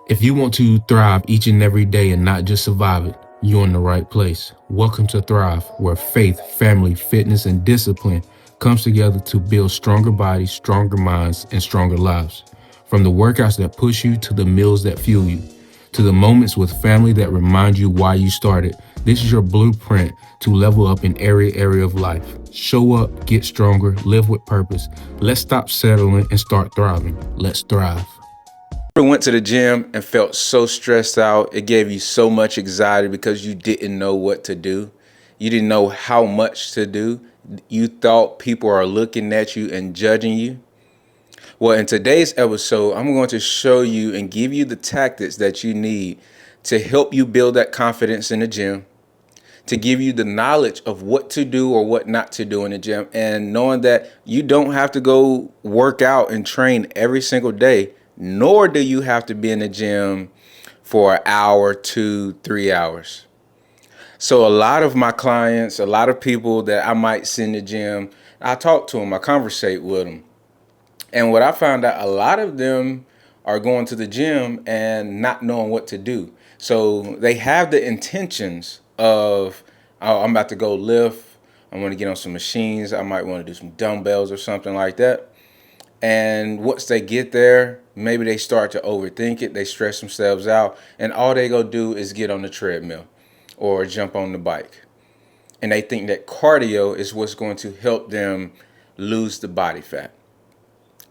If you want to thrive each and every day and not just survive it, you're in the right place. Welcome to Thrive, where faith, family, fitness, and discipline comes together to build stronger bodies, stronger minds, and stronger lives. From the workouts that push you to the meals that fuel you, to the moments with family that remind you why you started, this is your blueprint to level up in every area of life. Show up, get stronger, live with purpose. Let's stop settling and start thriving. Let's thrive. Ever went to the gym and felt so stressed out? It gave you so much anxiety because you didn't know what to do. You didn't know how much to do. You thought people are looking at you and judging you. Well, in today's episode, I'm going to show you and give you the tactics that you need to help you build that confidence in the gym, to give you the knowledge of what to do or what not to do in the gym, and knowing that you don't have to go work out and train every single day, nor do you have to be in the gym for an hour, 2, 3 hours. So a lot of my clients, a lot of people that I might send to the gym, I talk to them, I conversate with them. And what I found out, a lot of them are going to the gym and not knowing what to do. So they have the intentions of, oh, I'm about to go lift. I'm going to get on some machines. I might want to do some dumbbells or something like that. And once they get there, maybe they start to overthink it. They stress themselves out. And all they go do is get on the treadmill or jump on the bike. And they think that cardio is what's going to help them lose the body fat.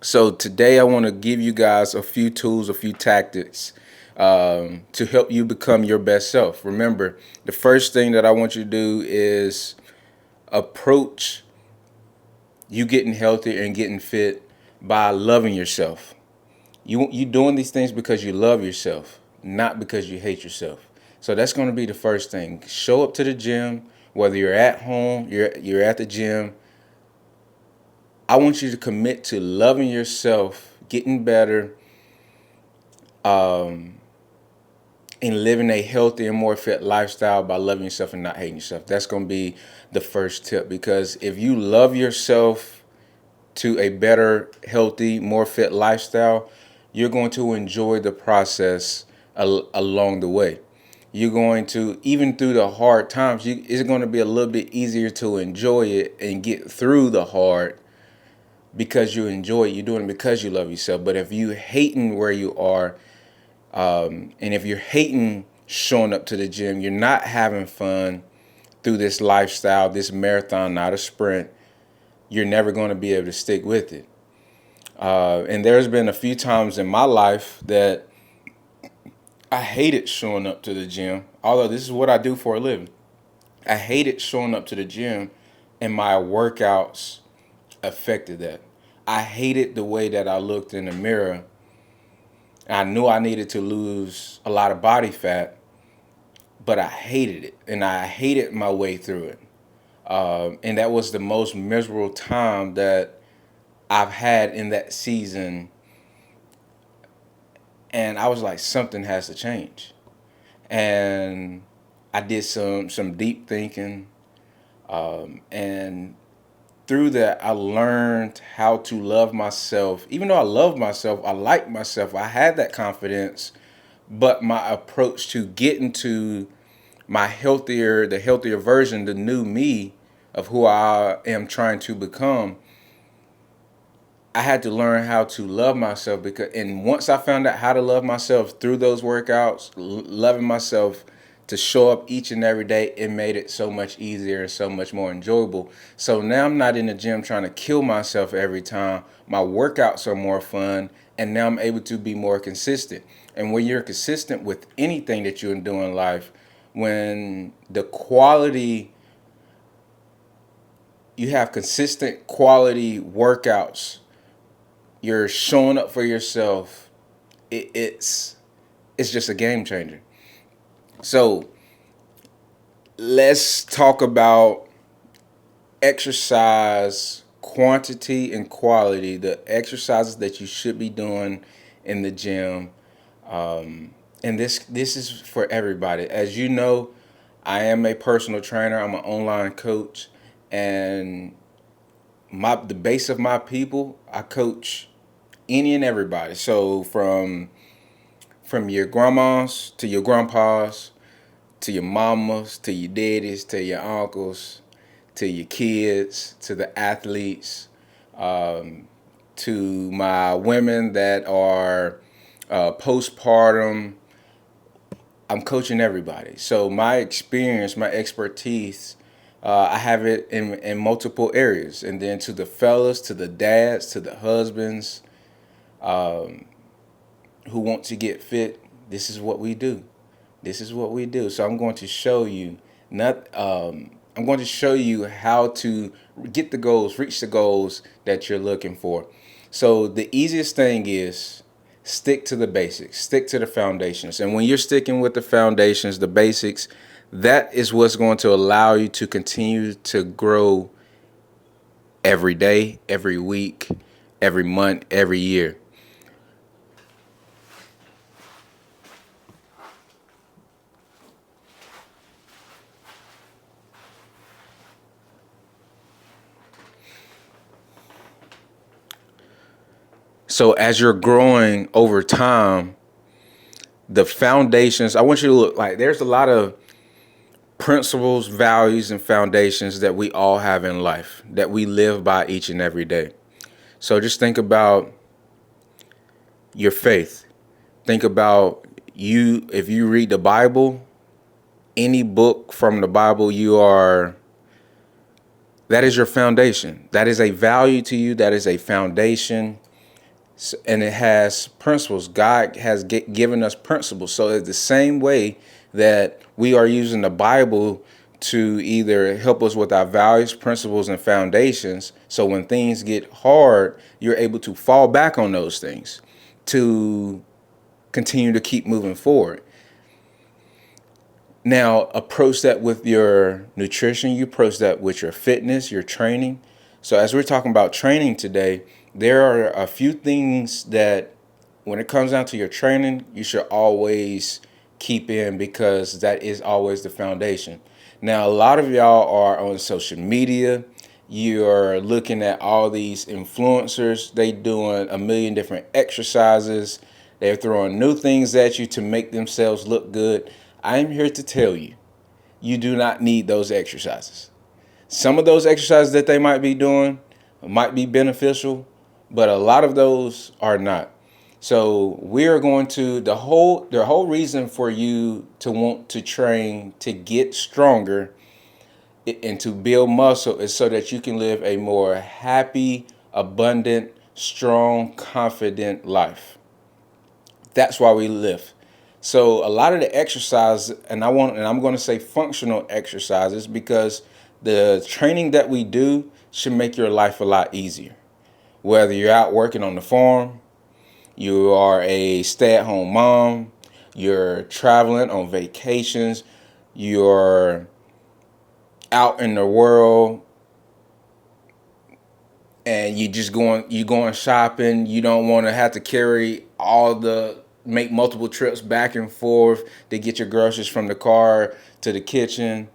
So today I want to give you guys a few tools, a few tactics to help you become your best self. Remember, the first thing that I want you to do is approach you getting healthy and getting fit by loving yourself. You doing these things because you love yourself, not because you hate yourself. So that's going to be the first thing. Show up to the gym, whether you're at home, you're at the gym. I want you to commit to loving yourself, getting better, and living a healthy and more fit lifestyle by loving yourself and not hating yourself. That's going to be the first tip, because if you love yourself to a better, healthy, more fit lifestyle, you're going to enjoy the process along the way. You're going to, even through the hard times, it's going to be a little bit easier to enjoy it and get through the hard because you enjoy it. You're doing it because you love yourself. But if you hating where you are, and if you're hating showing up to the gym, you're not having fun through this lifestyle, this marathon, not a sprint, you're never going to be able to stick with it. And there's been a few times in my life that I hated showing up to the gym, although this is what I do for a living. I hated showing up to the gym, and my workouts affected that. I hated the way that I looked in the mirror. I knew I needed to lose a lot of body fat, but I hated it, and I hated my way through it. And that was the most miserable time that I've had in that season. And I was like, something has to change. And I did some deep thinking, and through that, I learned how to love myself. Even though I love myself, I like myself, I had that confidence, but my approach to getting to the healthier version, the new me of who I am trying to become, I had to learn how to love myself. And once I found out how to love myself through those workouts, loving myself to show up each and every day, it made it so much easier and so much more enjoyable. So now I'm not in the gym trying to kill myself every time. My workouts are more fun, and now I'm able to be more consistent. And when you're consistent with anything that you're doing in life, when the quality, you have consistent quality workouts, you're showing up for yourself, it's just a game changer. So let's talk about exercise quantity and quality, the exercises that you should be doing in the gym. And this is for everybody. As you know, I am a personal trainer. I'm an online coach, and the base of my people, I coach any and everybody. So from from your grandmas to your grandpas to your mamas to your daddies to your uncles to your kids to the athletes, to my women that are postpartum. I'm coaching everybody. So my experience, my expertise, I have it in multiple areas. And then to the fellas, to the dads, to the husbands who want to get fit, this is what we do. This is what we do. So I'm going to show you I'm going to show you how to get the goals, reach the goals that you're looking for. So the easiest thing is stick to the basics, stick to the foundations. And when you're sticking with the foundations, the basics, that is what's going to allow you to continue to grow every day, every week, every month, every year. So as you're growing over time, the foundations, I want you to look like there's a lot of principles, values, and foundations that we all have in life that we live by each and every day. So just think about your faith. Think about you, if you read the Bible, any book from the Bible, that is your foundation. That is a value to you. That is a foundation. And it has principles. God has given us principles. So it's the same way that we are using the Bible to either help us with our values, principles, and foundations. So when things get hard, you're able to fall back on those things to continue to keep moving forward. Now, approach that with your nutrition. You approach that with your fitness, your training. So as we're talking about training today, there are a few things that when it comes down to your training, you should always keep in because that is always the foundation. Now, a lot of y'all are on social media. You're looking at all these influencers. They doing a million different exercises. They're throwing new things at you to make themselves look good. I'm here to tell you, you do not need those exercises. Some of those exercises that they might be doing might be beneficial, but a lot of those are not. So we are going to the whole reason for you to want to train to get stronger and to build muscle is so that you can live a more happy, abundant, strong, confident life. That's why we live. So a lot of the exercise, and I'm going to say functional exercises because the training that we do should make your life a lot easier. Whether you're out working on the farm, you are a stay-at-home mom, you're traveling on vacations, you're out in the world and you going shopping, you don't want to have to make multiple trips back and forth to get your groceries from the car to the kitchen.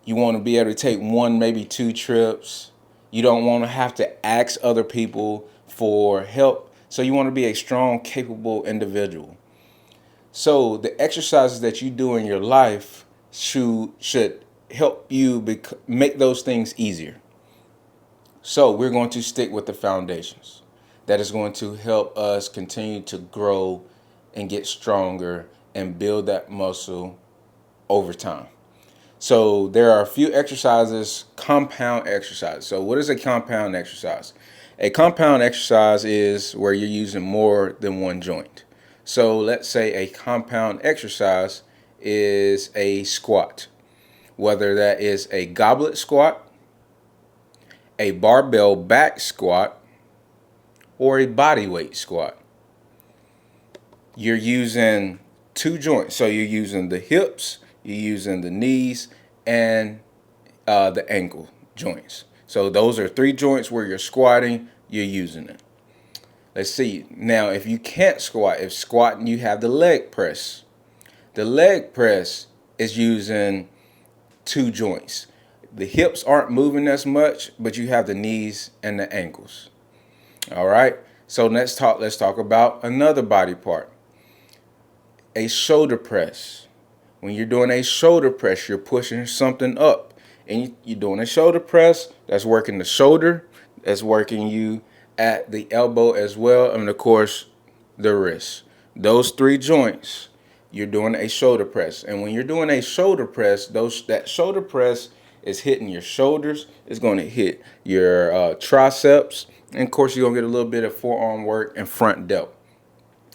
You want to be able to take one, maybe two trips. You don't want to have to ask other people for help. So you want to be a strong, capable individual. So the exercises that you do in your life should help you make those things easier. So we're going to stick with the foundations. That is going to help us continue to grow and get stronger and build that muscle over time. So there are a few exercises, compound exercises. So what is a compound exercise? A compound exercise is where you're using more than one joint. So let's say a compound exercise is a squat, whether that is a goblet squat, a barbell back squat, or a body weight squat. You're using two joints. So you're using the hips, you're using the knees, and the ankle joints. So those are three joints where you're squatting, you're using it. Let's see. Now, if you can't squat, if squatting, you have the leg press. The leg press is using two joints. The hips aren't moving as much, but you have the knees and the ankles. All right. So let's talk about another body part. A shoulder press. When you're doing a shoulder press, you're pushing something up. And you're doing a shoulder press, that's working the shoulder, that's working you at the elbow as well, and of course, the wrist. Those three joints, you're doing a shoulder press. And when you're doing a shoulder press, that shoulder press is hitting your shoulders, it's going to hit your triceps, and of course, you're going to get a little bit of forearm work and front delt.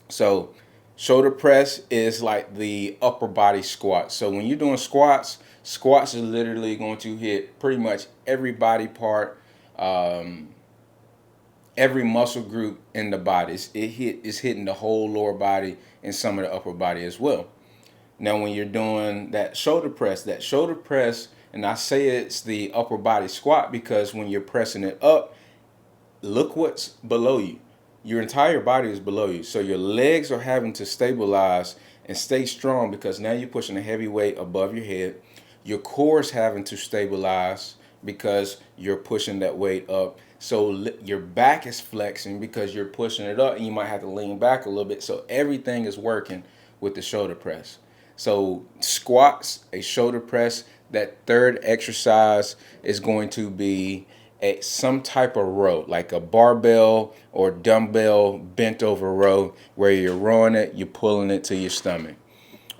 So shoulder press is like the upper body squat. So when you're doing squats, squats is literally going to hit pretty much every body part, every muscle group in the body. It's hitting the whole lower body and some of the upper body as well. Now when you're doing that shoulder press, and I say it's the upper body squat because when you're pressing it up, look what's below you. Your entire body is below you. So your legs are having to stabilize and stay strong because now you're pushing a heavy weight above your head. Your core is having to stabilize because you're pushing that weight up. So your back is flexing because you're pushing it up, and you might have to lean back a little bit. So everything is working with the shoulder press. So squats, a shoulder press. That third exercise is going to be some type of row, like a barbell or dumbbell bent over row, where you're rowing it, you're pulling it to your stomach.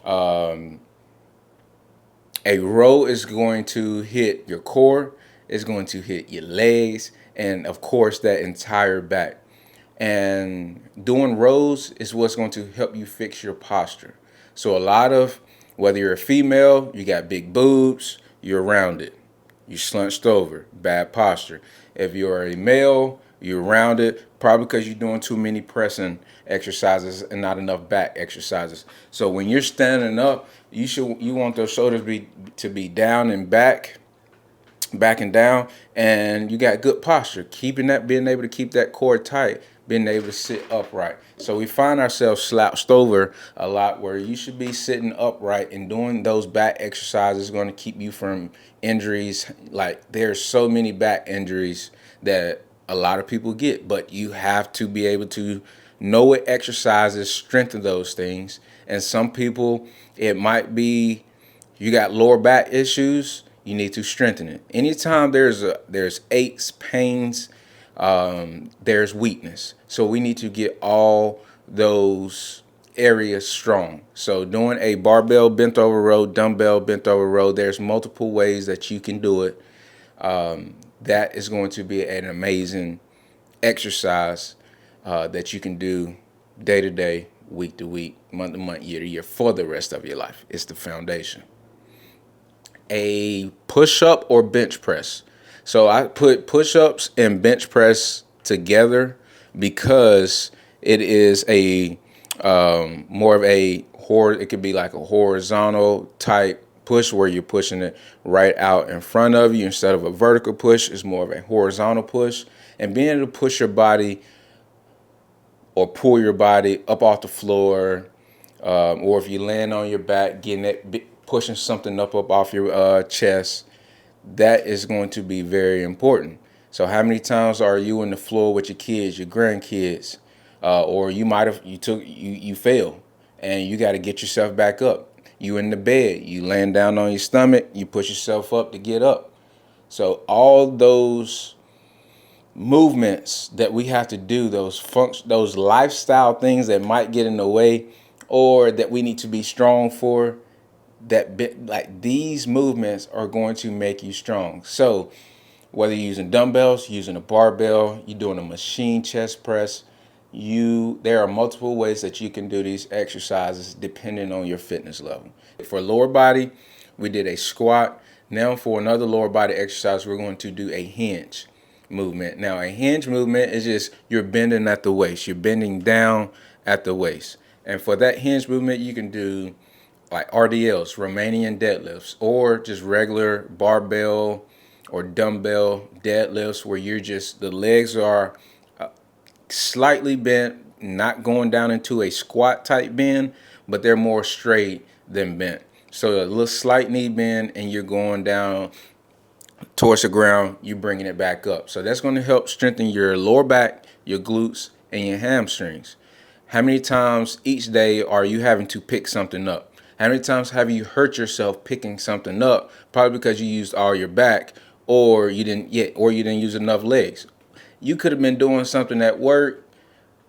A row is going to hit your core, it's going to hit your legs, and of course that entire back. And doing rows is what's going to help you fix your posture. So a lot of, whether you're a female, you got big boobs, you're rounded, you slunched over, bad posture. If you're a male, you're rounded, probably because you're doing too many pressing exercises and not enough back exercises. So when you're standing up, you want those shoulders to be down and back and down, and you got good posture, being able to keep that core tight, being able to sit upright. So we find ourselves slouched over a lot, where you should be sitting upright, and doing those back exercises is going to keep you from injuries. Like, there's so many back injuries that a lot of people get, but you have to be able to know what exercises strengthen those things. And some people, it might be you got lower back issues, you need to strengthen it. Anytime there's aches, pains, there's weakness. So we need to get all those areas strong. So doing a barbell bent over row, dumbbell bent over row, there's multiple ways that you can do it. That is going to be an amazing exercise that you can do day to day, week to week, month to month, year to year, for the rest of your life. It's the foundation. A push-up or bench press. So I put push-ups and bench press together because it is a more of a it could be like a horizontal type push, where you're pushing it right out in front of you instead of a vertical push. It's more of a horizontal push, and being able to push your body or pull your body up off the floor, or if you land on your back, getting it, pushing something up off your chest, that is going to be very important. So how many times are you on the floor with your kids, your grandkids, or you fail, and you got to get yourself back up. You in the bed, you laying down on your stomach, you push yourself up to get up. So all those movements that we have to do, those lifestyle things that might get in the way, or that we need to be strong for, like these movements are going to make you strong. So whether you're using dumbbells, using a barbell, you're doing a machine chest press, there are multiple ways that you can do these exercises depending on your fitness level. For lower body, we did a squat. Now for another lower body exercise, we're going to do a hinge movement. Now a hinge movement is just you're bending at the waist. You're bending down at the waist. And for that hinge movement, you can do like RDLs, Romanian deadlifts, or just regular barbell or dumbbell deadlifts, where the legs are slightly bent, not going down into a squat type bend, but they're more straight than bent. So a little slight knee bend, and you're going down towards the ground, you're bringing it back up. So that's going to help strengthen your lower back, your glutes, and your hamstrings. How many times each day are you having to pick something up? How many times have you hurt yourself picking something up? Probably because you used all your back, or you didn't use enough legs. You could have been doing something at work,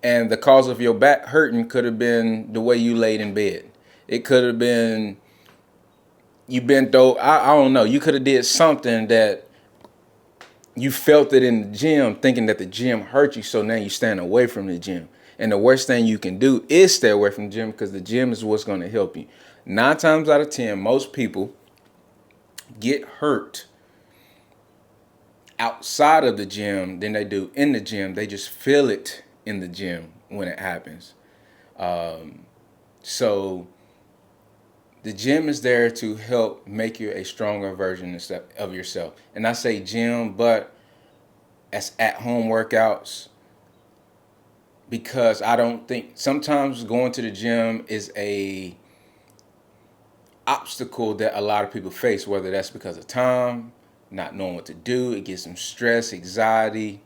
and the cause of your back hurting could have been the way you laid in bed. It could have been you bent over. I don't know. You could have did something that you felt it in the gym, thinking that the gym hurt you, so now you stand away from the gym. And the worst thing you can do is stay away from the gym, because the gym is what's going to help you. 9 times out of 10, most people get hurt outside of the gym than they do in the gym. They just feel it in the gym when it happens. So the gym is there to help make you a stronger version of yourself. And I say gym, but as at-home workouts, because I don't think sometimes going to the gym is a obstacle that a lot of people face, whether that's because of time, not knowing what to do. It gives them stress, anxiety.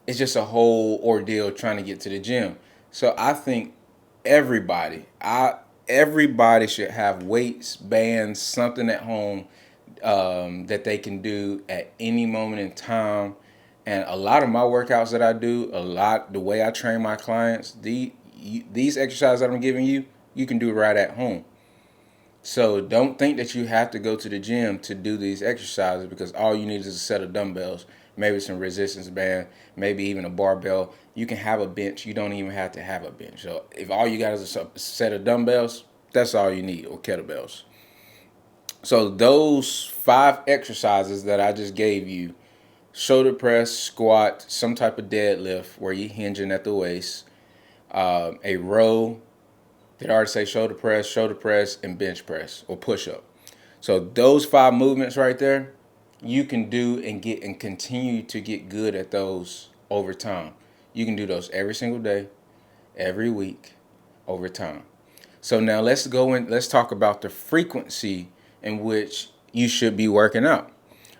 It's just a whole ordeal trying to get to the gym. So I think everybody, everybody should have weights, bands, something at home that they can do at any moment in time. And a lot of my workouts that I do, the way I train my clients, these exercises that I'm giving you, you can do right at home. So don't think that you have to go to the gym to do these exercises, because all you need is a set of dumbbells, maybe some resistance band, maybe even a barbell. You can have a bench. You don't even have to have a bench. So if all you got is a set of dumbbells, that's all you need, or kettlebells. So those 5 exercises that I just gave you: shoulder press, squat, some type of deadlift where you're hinging at the waist, a row. Did I already say shoulder press, and bench press or push up? So those 5 movements right there, you can do and continue to get good at those over time. You can do those every single day, every week, over time. So now let's talk about the frequency in which you should be working out.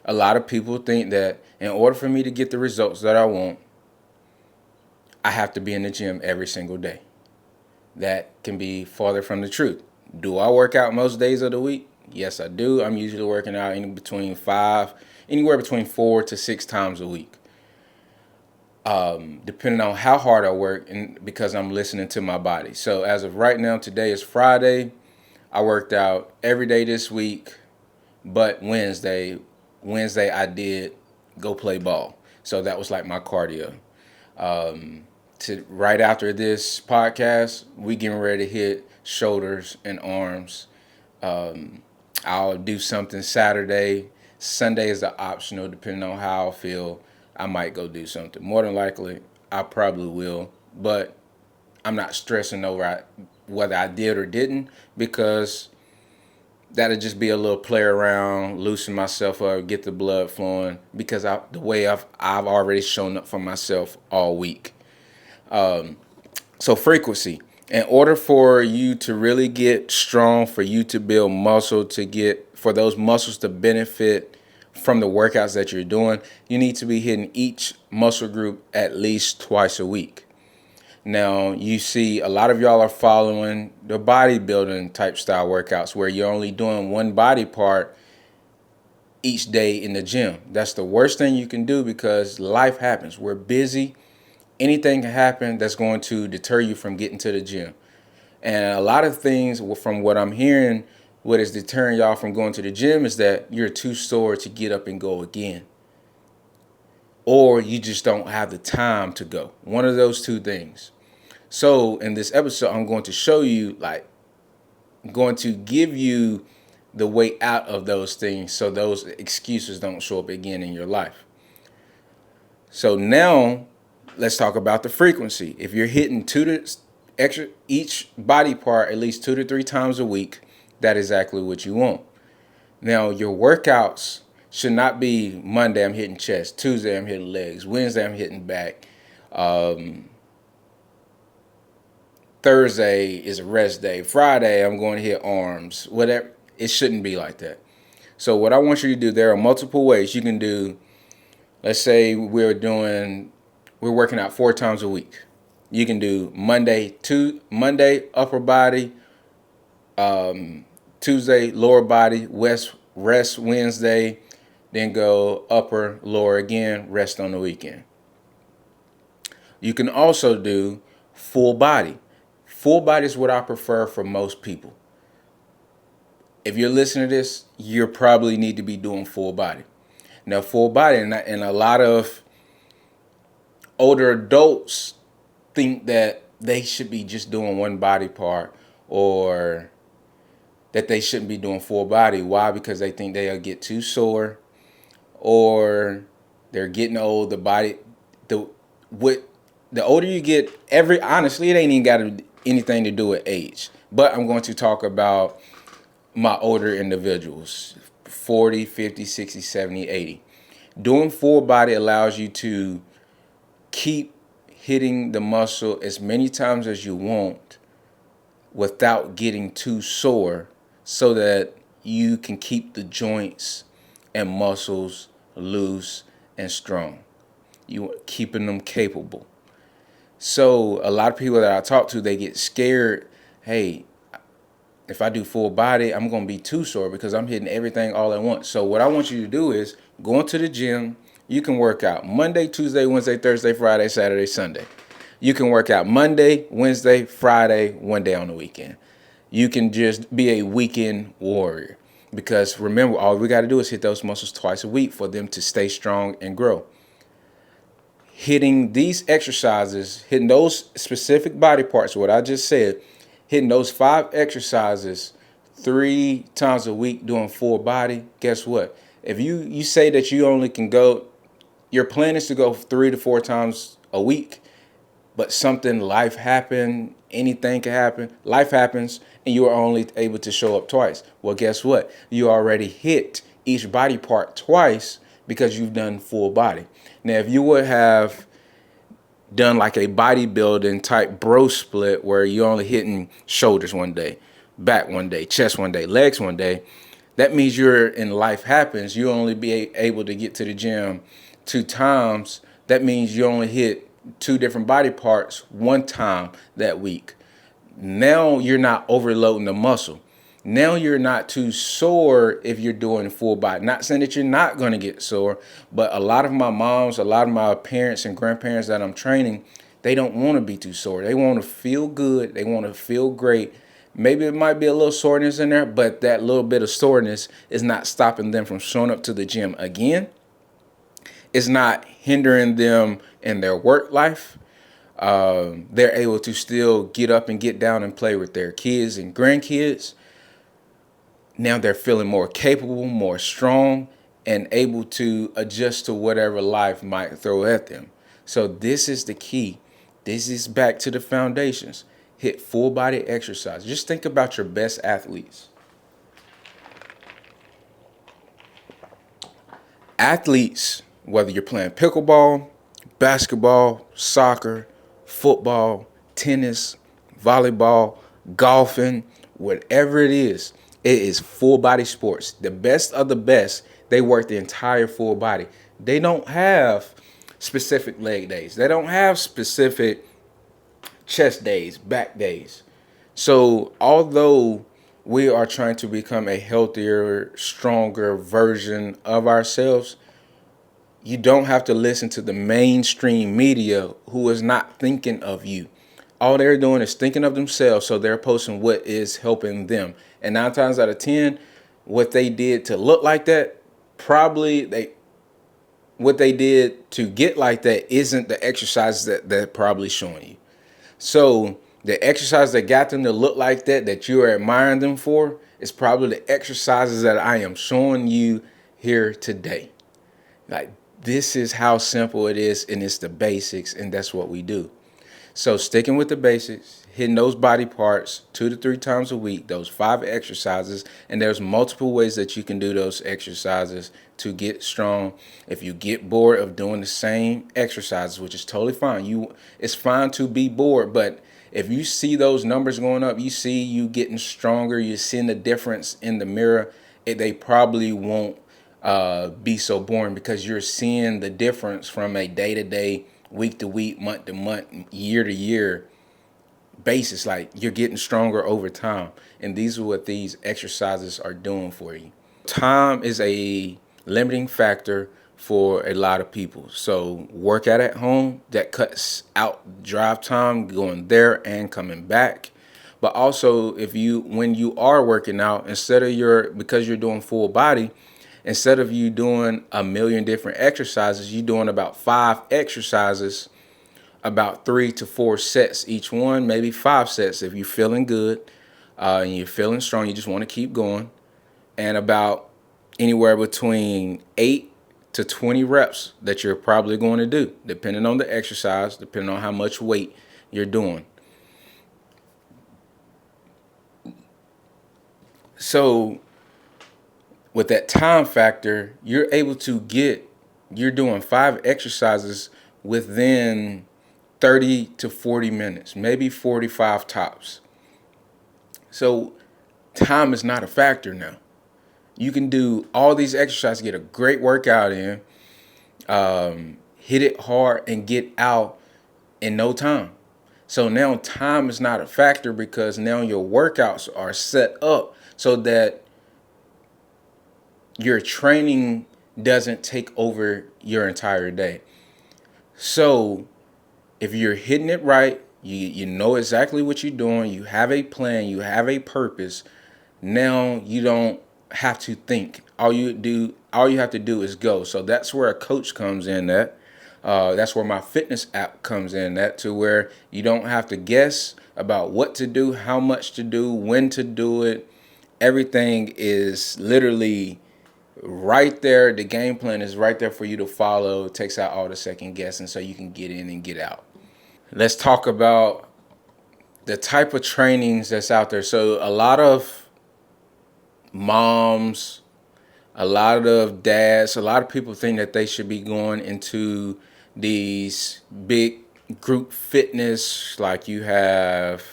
A lot of people think that in order for me to get the results that I want, I have to be in the gym every single day. That can be farther from the truth. Do I work out most days of the week? Yes, I do. I'm usually working out anywhere between 4 to 6 times a week, depending on how hard I work, and because I'm listening to my body. So as of right now, today is Friday. I worked out every day this week, but Wednesday I did go play ball. So that was like my cardio. Right after this podcast, we getting ready to hit shoulders and arms. I'll do something Saturday. Sunday is the optional, depending on how I feel. I might go do something. More than likely, I probably will, but I'm not stressing over whether I did or didn't, because that'll just be a little play around, loosen myself up, get the blood flowing, because the way I've already shown up for myself all week. So frequency. In order for you to really get strong, for you to build muscle, for those muscles to benefit from the workouts that you're doing, you need to be hitting each muscle group at least twice a week. Now, you see a lot of y'all are following the bodybuilding type style workouts where you're only doing one body part each day in the gym. That's the worst thing you can do, because life happens. We're busy. Anything can happen that's going to deter you from getting to the gym. And a lot of things, from what I'm hearing, what is deterring y'all from going to the gym is that you're too sore to get up and go again, or you just don't have the time to go. One of those two things. So in this episode, I'm going to show you, going to give you the way out of those things, so those excuses don't show up again in your life. So now let's talk about the frequency. If you're hitting each body part at least 2 to 3 times a week, that's exactly what you want. Now, your workouts should not be Monday I'm hitting chest, Tuesday I'm hitting legs, Wednesday I'm hitting back, Thursday is a rest day, Friday I'm going to hit arms, whatever. It shouldn't be like that. So what I want you to do, there are multiple ways you can do. Let's say we're doing we're working out 4 times a week. You can do Monday upper body, Tuesday lower body, rest Wednesday, then go upper, lower again, rest on the weekend. You can also do full body. Full body is what I prefer for most people. If you're listening to this, you probably need to be doing full body. Now, full body, and a lot of older adults think that they should be just doing one body part, or that they shouldn't be doing full body. Why? Because they think they'll get too sore, or they're getting old. The older you get, honestly, it ain't even got anything to do with age. But I'm going to talk about my older individuals, 40, 50, 60, 70, 80. Doing full body allows you to keep hitting the muscle as many times as you want without getting too sore, so that you can keep the joints and muscles loose and strong. You keeping them capable. So a lot of people that I talk to, they get scared. Hey, if I do full body, I'm going to be too sore because I'm hitting everything all at once. So what I want you to do is go into the gym. You can work out Monday, Tuesday, Wednesday, Thursday, Friday, Saturday, Sunday. You can work out Monday, Wednesday, Friday, one day on the weekend. You can just be a weekend warrior, because remember, all we got to do is hit those muscles twice a week for them to stay strong and grow. Hitting these exercises, hitting those specific body parts, what I just said, hitting those 5 exercises 3 times a week doing full body, guess what? If you say that you only can go, your plan is to go 3 to 4 times a week, but life happened, anything can happen, life happens, and you are only able to show up twice. Well, guess what? You already hit each body part twice because you've done full body. Now, if you would have done like a bodybuilding type bro split where you're only hitting shoulders one day, back one day, chest one day, legs one day, that means you're in life happens. You only be able to get to the gym 2 times. That means you only hit 2 different body parts 1 time that week. Now you're not overloading the muscle. Now you're not too sore if you're doing full body. Not saying that you're not going to get sore, but a lot of my moms, a lot of my parents and grandparents that I'm training, they don't want to be too sore. They want to feel good. They want to feel great. Maybe it might be a little soreness in there, but that little bit of soreness is not stopping them from showing up to the gym again. It's not hindering them in their work life. They're able to still get up and get down and play with their kids and grandkids. Now they're feeling more capable, more strong, and able to adjust to whatever life might throw at them. So this is the key. This is back to the foundations. Hit full body exercise. Just think about your best athletes. Athletes, whether you're playing pickleball, basketball, soccer, football, tennis, volleyball, golfing, whatever it is full body sports. The best of the best, they work the entire full body. They don't have specific leg days. They don't have specific chest days, back days. So although we are trying to become a healthier, stronger version of ourselves, you don't have to listen to the mainstream media who is not thinking of you. All they're doing is thinking of themselves, so they're posting what is helping them. And 9 times out of 10, what they did to look like that, what they did to get like that isn't the exercises that they're probably showing you. So the exercise that got them to look like that you are admiring them for, is probably the exercises that I am showing you here today. Like, this is how simple it is, and it's the basics, and that's what we do. So sticking with the basics, hitting those body parts 2 to 3 times a week, those 5 exercises, and there's multiple ways that you can do those exercises to get strong. If you get bored of doing the same exercises, which is totally fine, it's fine to be bored, but if you see those numbers going up, you see you getting stronger, you're seeing the difference in the mirror, they probably won't be so boring, because you're seeing the difference from a day-to-day week to week, month to month, year to year basis. Like you're getting stronger over time. And these are what these exercises are doing for you. Time is a limiting factor for a lot of people. So work out at home, that cuts out drive time going there and coming back. But also if you when you are working out, instead of because you're doing full body, instead of you doing a million different exercises, you're doing about 5 exercises, about 3 to 4 sets each one, maybe 5 sets if you're feeling good and you're feeling strong, you just want to keep going. And about anywhere between 8 to 20 reps that you're probably going to do, depending on the exercise, depending on how much weight you're doing. So with that time factor, you're doing 5 exercises within 30 to 40 minutes, maybe 45 tops. So time is not a factor now. You can do all these exercises, get a great workout in, hit it hard, and get out in no time. So now time is not a factor because now your workouts are set up so that your training doesn't take over your entire day. So if you're hitting it right, you know exactly what you're doing, you have a plan, you have a purpose. Now you don't have to think. All you have to do is go. So that's where a coach comes in at. That's where my fitness app comes in at, to where you don't have to guess about what to do, how much to do, when to do it. Everything is literally right there. The game plan is right there for you to follow. It takes out all the second guessing so you can get in and get out. Let's talk about the type of trainings that's out there. So a lot of moms, a lot of dads, a lot of people think that they should be going into these big group fitness. Like you have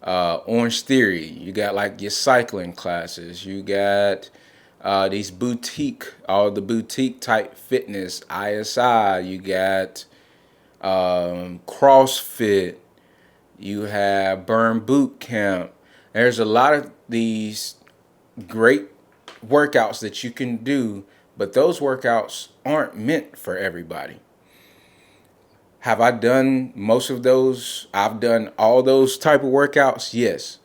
Orange Theory, you got like your cycling classes, you got these all the boutique type fitness, ISI, you got CrossFit, you have Burn Boot Camp. There's a lot of these great workouts that you can do, but those workouts aren't meant for everybody. Have I done most of those? I've done all those type of workouts. Yes.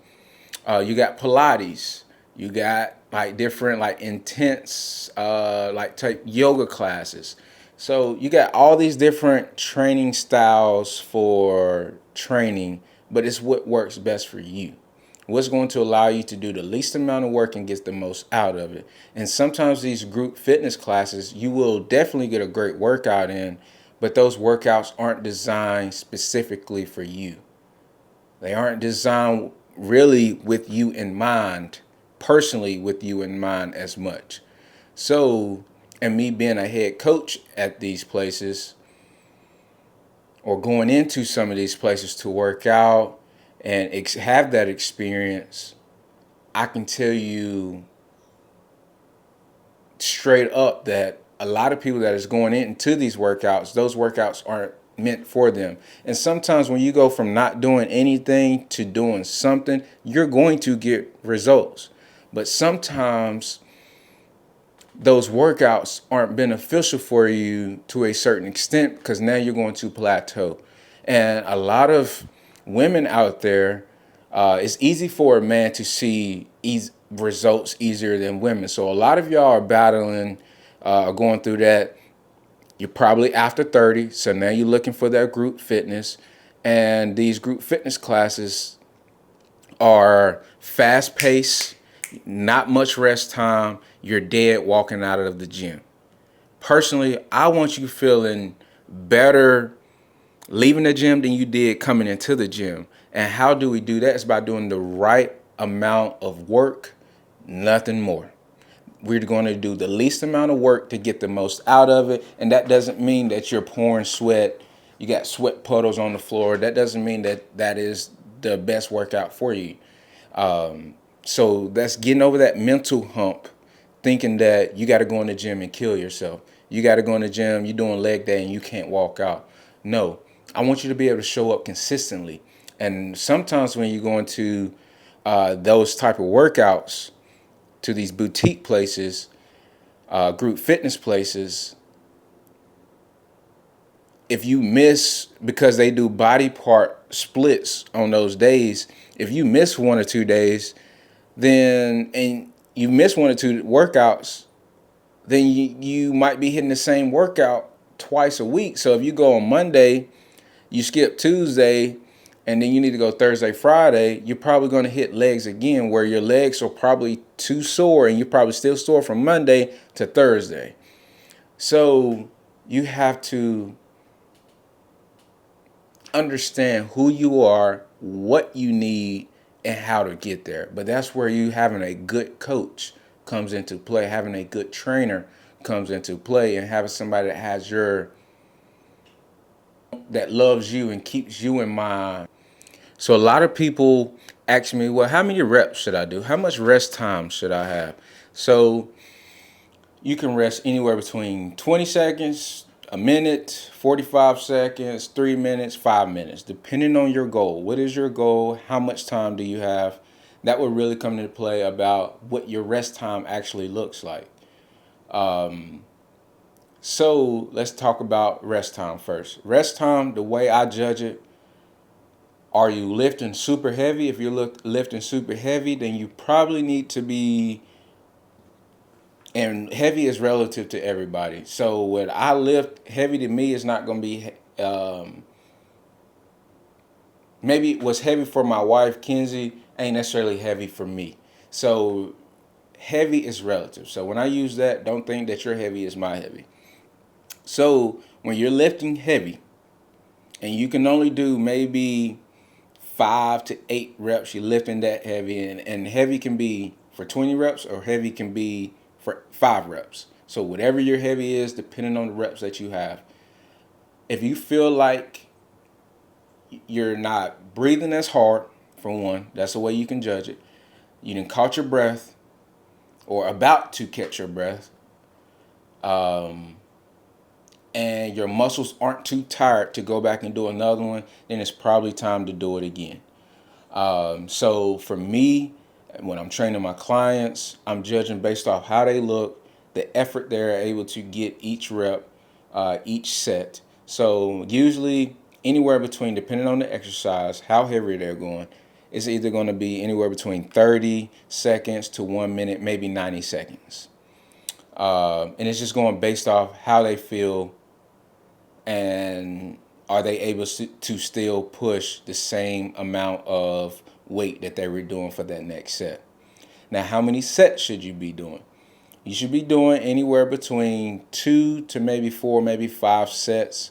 You got Pilates. You got like different, like intense, like type yoga classes. So you got all these different training styles for training, but it's what works best for you. What's going to allow you to do the least amount of work and get the most out of it. And sometimes these group fitness classes, you will definitely get a great workout in, but those workouts aren't designed specifically for you. They aren't designed really with you in mind, personally with you in mind as much. So, and me being a head coach at these places, or going into some of these places to work out and have that experience, I can tell you straight up that a lot of people that is going into these workouts, those workouts aren't meant for them. And sometimes when you go from not doing anything to doing something, you're going to get results. But sometimes those workouts aren't beneficial for you to a certain extent because now you're going to plateau. And a lot of women out there, it's easy for a man to see results easier than women. So a lot of y'all are battling, going through that. You're probably after 30, so now you're looking for that group fitness. And these group fitness classes are fast paced, not much rest time. You're dead walking out of the gym. Personally, I want you feeling better leaving the gym than you did coming into the gym. And how do we do that? It's by doing the right amount of work, nothing more. We're going to do the least amount of work to get the most out of it. And that doesn't mean that you're pouring sweat. You got sweat puddles on the floor. That doesn't mean that that is the best workout for you. So that's getting over that mental hump, thinking that you got to go in the gym and kill yourself. You got to go in the gym, you're doing leg day and you can't walk out. No, I want you to be able to show up consistently. And sometimes when you go into those type of workouts to these boutique places, group fitness places, if you miss, because they do body part splits on those days, if you miss 1 or 2 days, then and you miss 1 or 2 workouts, then you might be hitting the same workout twice a week. So if you go on Monday, you skip Tuesday, and then you need to go Thursday, Friday, you're probably going to hit legs again, where your legs are probably too sore, and you're probably still sore from Monday to Thursday. So you have to understand who you are, what you need, and how to get there. But that's where you having a good coach comes into play, having a good trainer comes into play, and having somebody that has that loves you and keeps you in mind. So a lot of people ask me, well, how many reps should I do? How much rest time should I have? So you can rest anywhere between 20 seconds, a minute, 45 seconds, 3 minutes, 5 minutes, depending on your goal. What is your goal? How much time do you have? That would really come into play about what your rest time actually looks like. So let's talk about rest time first. Rest time, the way I judge it, are you lifting super heavy? If you're lifting super heavy, then you probably need to be, and heavy is relative to everybody. So what I lift heavy to me is not going to be, maybe what's heavy for my wife, Kenzie, ain't necessarily heavy for me. So heavy is relative. So when I use that, don't think that your heavy is my heavy. So when you're lifting heavy and you can only do maybe 5 to 8 reps, you're lifting that heavy, and heavy can be for 20 reps or heavy can be for 5 reps. So whatever your heavy is, depending on the reps that you have. If you feel like you're not breathing as hard, for one, that's the way you can judge it. You didn't caught your breath or about to catch your breath, and your muscles aren't too tired to go back and do another one, then it's probably time to do it again. So for me, when I'm training my clients, I'm judging based off how they look, the effort they're able to get each rep, each set. So usually anywhere between, depending on the exercise, how heavy they're going, it's either going to be anywhere between 30 seconds to 1 minute, maybe 90 seconds. And it's just going based off how they feel, and are they able to still push the same amount of weight that they were doing for that next set. Now, how many sets should you be doing? You should be doing anywhere between 2 to maybe 4, maybe 5 sets,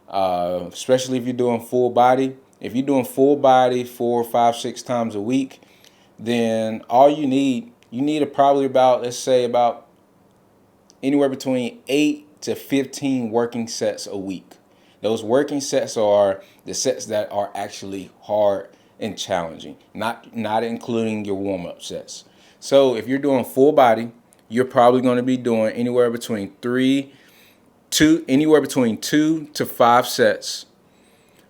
especially if you're doing full body. If you're doing full body 4, 5, 6 times a week, then all you need probably about, let's say, about anywhere between 8 to 15 working sets a week. Those working sets are the sets that are actually hard and challenging, not including your warm-up sets. So if you're doing full body, you're probably going to be doing anywhere between 2 to 5 sets,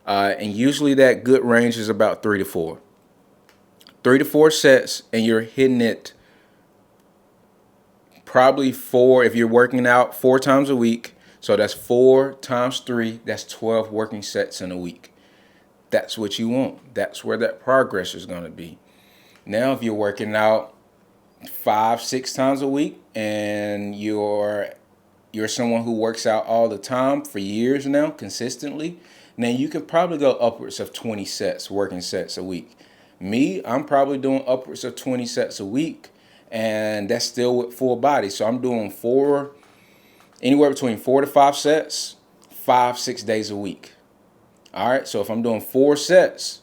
and usually that good range is about 3 to 4. 3 to 4 sets, and you're hitting it probably 4 if you're working out 4 times a week. So that's 4 times 3. That's 12 working sets in a week. That's what you want. That's where that progress is going to be. Now, if you're working out 5, 6 times a week, and you're someone who works out all the time for years now, consistently, then you can probably go upwards of 20 sets, working sets a week. Me, I'm probably doing upwards of 20 sets a week, and that's still with full body. So I'm doing anywhere between 4 to 5 sets, 5, 6 days a week. All right, so if I'm doing 4 sets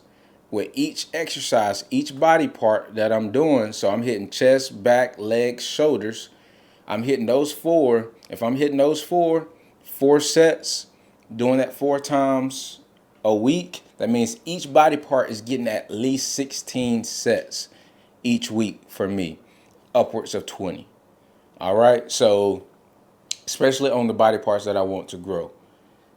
with each exercise, each body part that I'm doing, so I'm hitting chest, back, legs, shoulders, I'm hitting those 4. If I'm hitting those 4 sets, doing that 4 times a week, that means each body part is getting at least 16 sets each week for me, upwards of 20. All right, so especially on the body parts that I want to grow.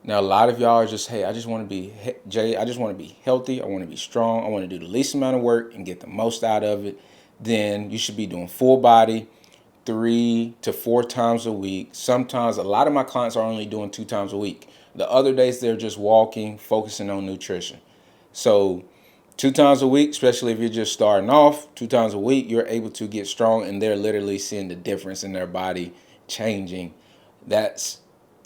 Now, a lot of y'all are just, hey, I just want to be, Jay, I just want to be healthy. I want to be strong. I want to do the least amount of work and get the most out of it. Then you should be doing full body 3 to 4 times a week. Sometimes a lot of my clients are only doing 2 times a week. The other days they're just walking, focusing on nutrition. So 2 times a week, especially if you're just starting off, 2 times a week, you're able to get strong and they're literally seeing the difference in their body changing.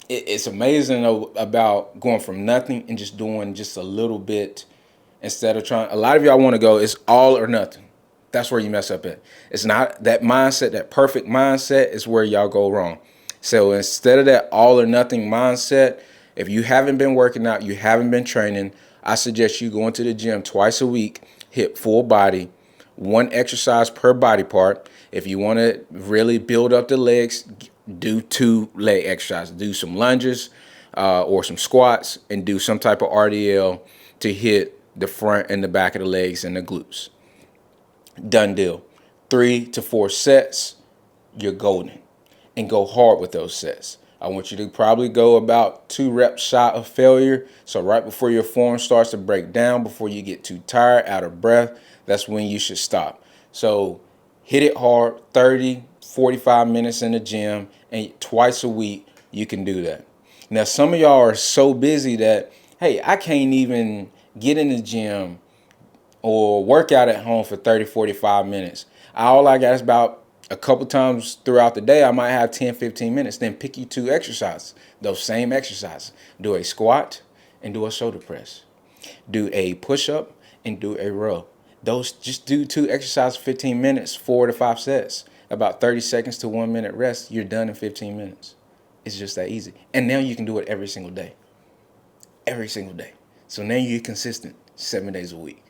It's amazing about going from nothing and just doing just a little bit instead of trying. A lot of y'all want to go, it's all or nothing. That's where you mess up at. It's not that mindset, that perfect mindset is where y'all go wrong. So instead of that all or nothing mindset, if you haven't been working out, you haven't been training, I suggest you going to the gym twice a week, hit full body, one exercise per body part. If you want to really build up the legs, do 2 leg exercises. Do some lunges or some squats and do some type of RDL to hit the front and the back of the legs and the glutes. Done deal. 3 to 4 sets, you're golden. And go hard with those sets. I want you to probably go about 2 reps shot of failure. So right before your form starts to break down, before you get too tired, out of breath, that's when you should stop. So hit it hard, 30, 45 minutes in the gym, and twice a week you can do that. Now, some of y'all are so busy that, hey, I can't even get in the gym or work out at home for 30, 45 minutes. All I got is about a couple times throughout the day, I might have 10, 15 minutes. Then pick you 2 exercises, those same exercises. Do a squat and do a shoulder press. Do a push-up and do a row. Those, just do 2 exercises, 15 minutes, 4 to 5 sets. About 30 seconds to 1 minute rest, you're done in 15 minutes. It's just that easy. And now you can do it every single day. Every single day. So now you're consistent 7 days a week.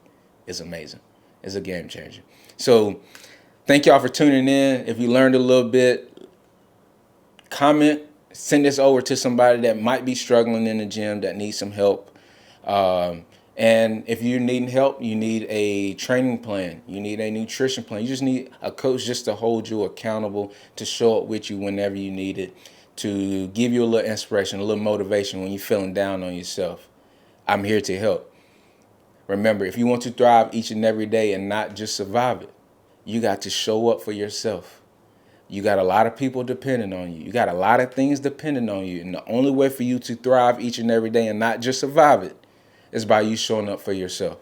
It's amazing. It's a game changer. So thank y'all for tuning in. If you learned a little bit, comment, send this over to somebody that might be struggling in the gym, that needs some help. And if you're needing help, you need a training plan. You need a nutrition plan. You just need a coach just to hold you accountable, to show up with you whenever you need it, to give you a little inspiration, a little motivation when you're feeling down on yourself. I'm here to help. Remember, if you want to thrive each and every day and not just survive it, you got to show up for yourself. You got a lot of people depending on you. You got a lot of things depending on you. And the only way for you to thrive each and every day and not just survive it is by you showing up for yourself.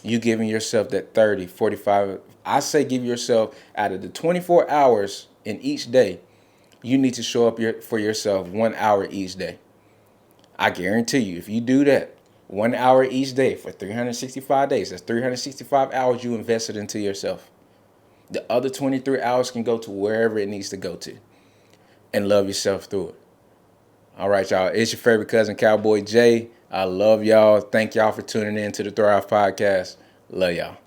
You giving yourself that 30, 45, I say give yourself, out of the 24 hours in each day, you need to show up for yourself 1 hour each day. I guarantee you, if you do that, 1 hour each day for 365 days, that's 365 hours you invested into yourself. The other 23 hours can go to wherever it needs to go to, and love yourself through it. All right, y'all. It's your favorite cousin, Cowboy Jay. I love y'all. Thank y'all for tuning in to the Thrive Podcast. Love y'all.